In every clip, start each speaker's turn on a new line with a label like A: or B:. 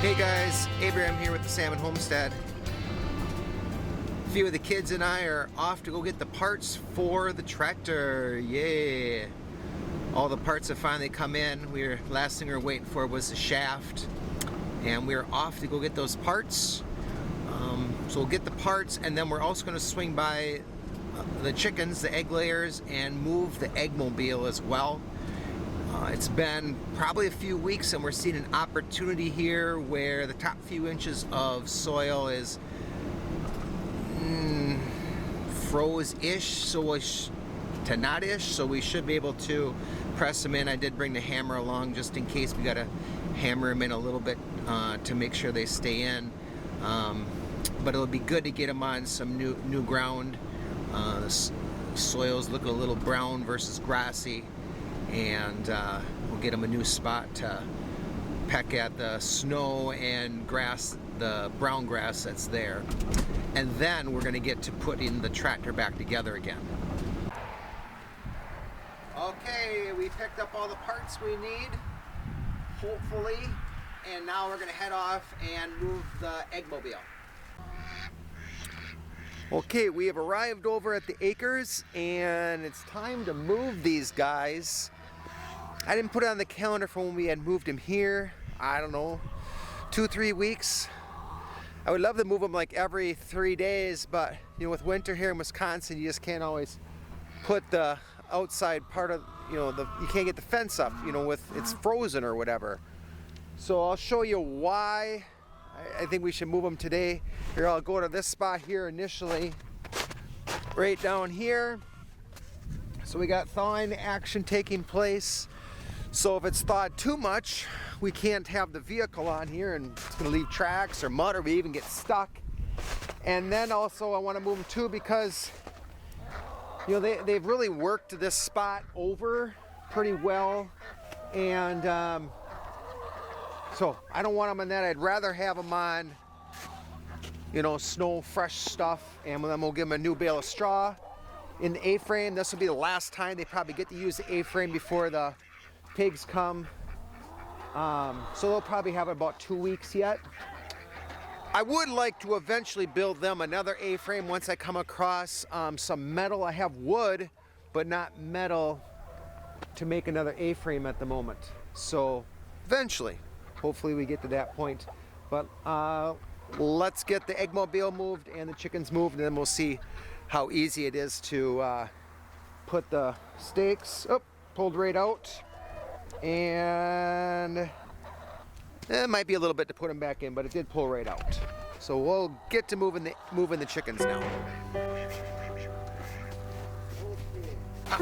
A: Hey guys, Abraham here with the Salmon Homestead. A few of the kids and I are off to go get the parts for the tractor. Yeah! All the parts have finally come in. Last thing we were waiting for was the shaft, and we're off to go get those parts. So we'll get the parts, and then we're also going to swing by the chickens, the egg layers, and move the eggmobile as well. It's been probably a few weeks, and we're seeing an opportunity here where the top few inches of soil is froze-ish, to not-ish, so we should be able to press them in. I did bring the hammer along just in case we got to hammer them in a little bit to make sure they stay in. But it'll be good to get them on some new ground. The soils look a little brown versus grassy, and we'll get them a new spot to peck at the snow and grass, the brown grass that's there. And then we're going to get to putting the tractor back together again. Okay, we picked up all the parts we need, hopefully, and now we're going to head off and move the eggmobile. Okay, we have arrived over at the acres, and it's time to move these guys. I didn't put it on the calendar for when we had moved him here. I don't know, 2-3 weeks. I would love to move them like every 3 days, but you know, with winter here in Wisconsin, you just can't always put the outside part of, you can't get the fence up, it's frozen or whatever. So I'll show you why I think we should move them today. Here, I'll go to this spot here initially, right down here. So we got thawing action taking place. So if it's thawed too much, we can't have the vehicle on here, and it's going to leave tracks or mud, or we even get stuck. And then also I want to move them too because they've really worked this spot over pretty well, and so I don't want them on that. I'd rather have them on snow, fresh stuff, and then we'll give them a new bale of straw in the A-frame. This will be the last time they probably get to use the A-frame before the pigs come. So they'll probably have about 2 weeks yet. I would like to eventually build them another A-frame once I come across some metal. I have wood, but not metal to make another A-frame at the moment. So eventually, hopefully we get to that point. But let's get the eggmobile moved and the chickens moved, and then we'll see how easy it is to put the stakes. Oh, pulled right out. And it might be a little bit to put them back in, but it did pull right out. So we'll get to moving the chickens now. It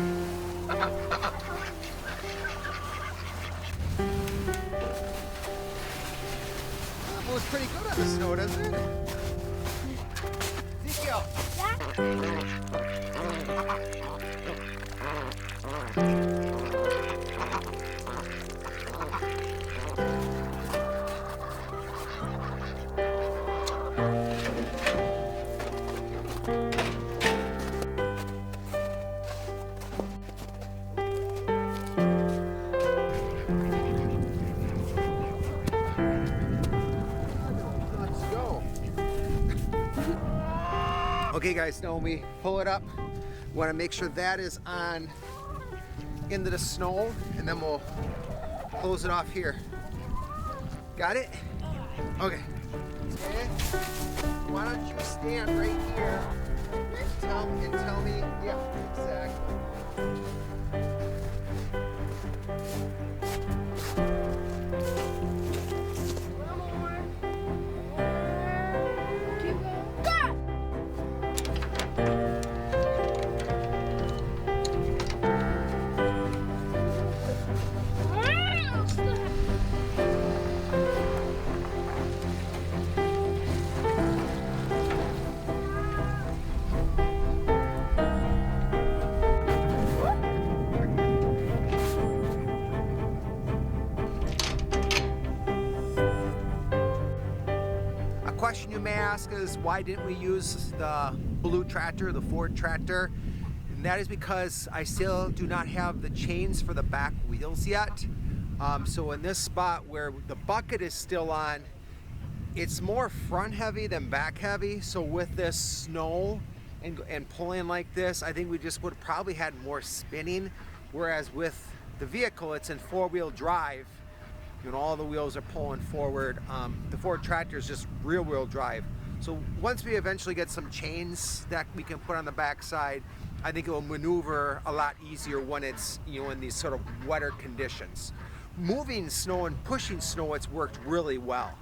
A: moves pretty good on the snow, doesn't it? Ezekiel. Okay guys, now when we pull it up, we want to make sure that is on into the snow, and then we'll close it off here. Got it? Okay. Why don't you stand right here and tell me, yeah, exactly. Question you may ask is, why didn't we use the blue tractor, the Ford tractor? And that is because I still do not have the chains for the back wheels yet. So in this spot where the bucket is still on, it's more front heavy than back heavy. So with this snow and pulling like this, I think we just would probably had more spinning. Whereas with the vehicle, it's in 4-wheel drive. You know, all the wheels are pulling forward. The Ford tractor is just rear-wheel drive. So once we eventually get some chains that we can put on the backside, I think it will maneuver a lot easier when it's, you know, in these sort of wetter conditions. Moving snow and pushing snow, it's worked really well.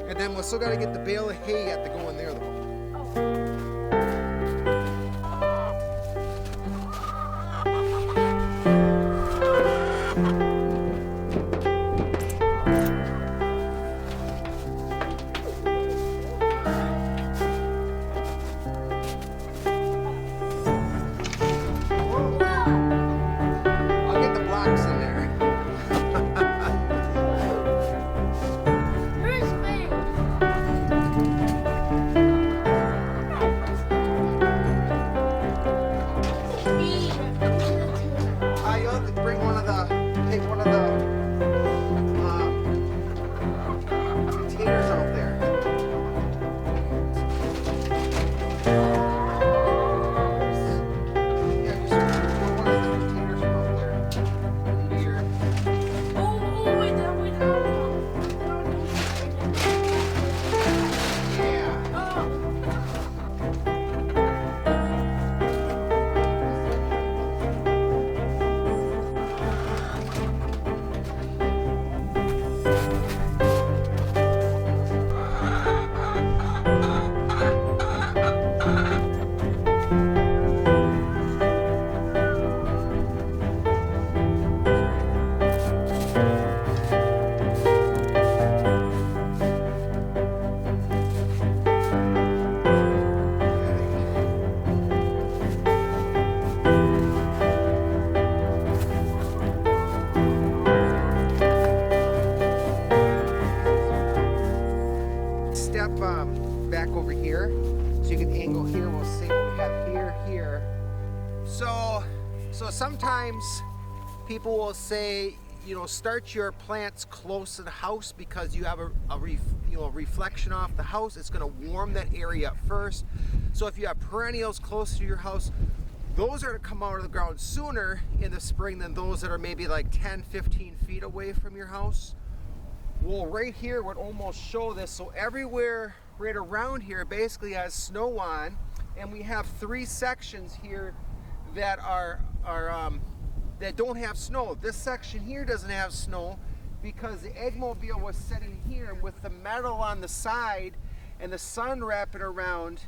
A: And then we still got to get the bale of hay yet to go in there though. I'll get the blocks in there. Back over here so you can angle here. We'll see what we have here. So sometimes people will say, you know, start your plants close to the house because you have a reflection off the house. It's going to warm that area up first. So if you have perennials close to your house, those are to come out of the ground sooner in the spring than those that are maybe like 10-15 feet away from your house. Well, right here would almost show this. So everywhere right around here basically has snow on, and we have 3 sections here that are that don't have snow. This section here doesn't have snow because the eggmobile was sitting here with the metal on the side and the sun wrapping around.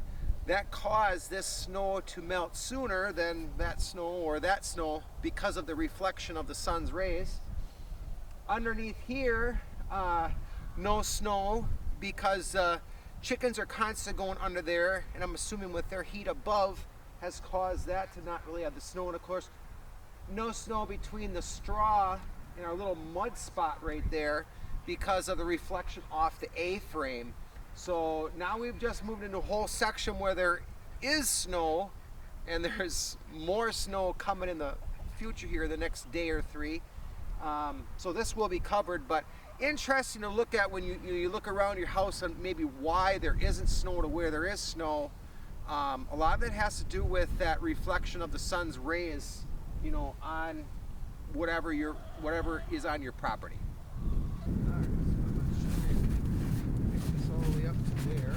A: That caused this snow to melt sooner than that snow because of the reflection of the sun's rays. Underneath here, no snow because chickens are constantly going under there, and I'm assuming with their heat above has caused that to not really have the snow. And of course, no snow between the straw and our little mud spot right there because of the reflection off the A-frame. So now we've just moved into a whole section where there is snow, and there's more snow coming in the future here the next day or 3. So this will be covered, but interesting to look at when you look around your house and maybe why there isn't snow to where there is snow. A lot of it has to do with that reflection of the sun's rays, you know, on whatever is on your property. All right, so take this all the way up to there.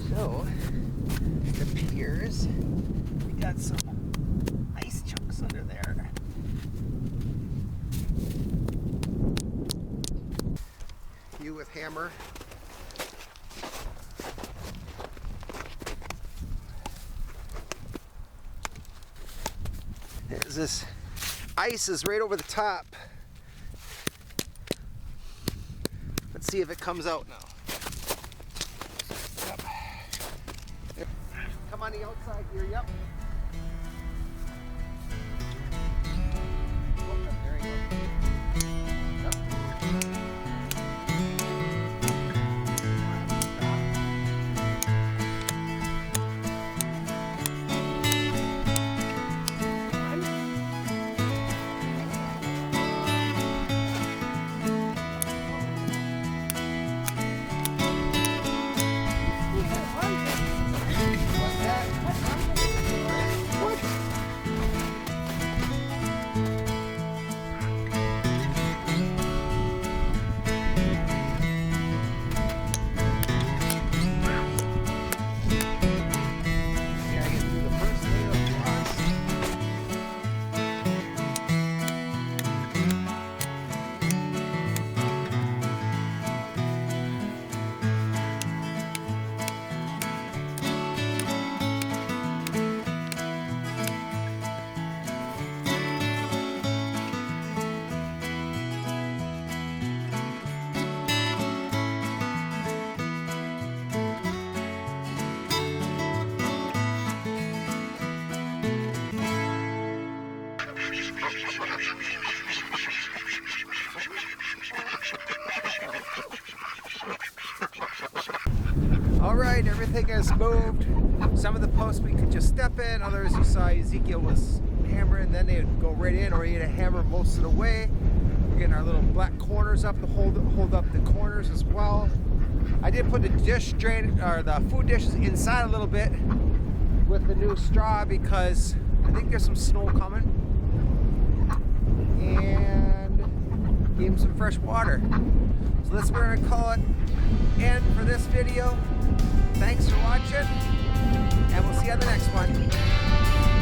A: So, it appears we got some ice chunks under there. You with hammer. There's this ice is right over the top. Let's see if it comes out now. Yep. Come on the outside here, yep. Oh, there you go. Yep. Alright, everything has moved. Some of the posts we could just step in, others you saw Ezekiel was hammering, then they'd go right in, or he'd hammer most of the way. We're getting our little black corners up to hold up the corners as well. I did put the dish drain, or the food dishes inside a little bit with the new straw because I think there's some snow coming. And gave them some fresh water. So that's what we're going to call it end for this video. Thanks for watching, and we'll see you on the next one.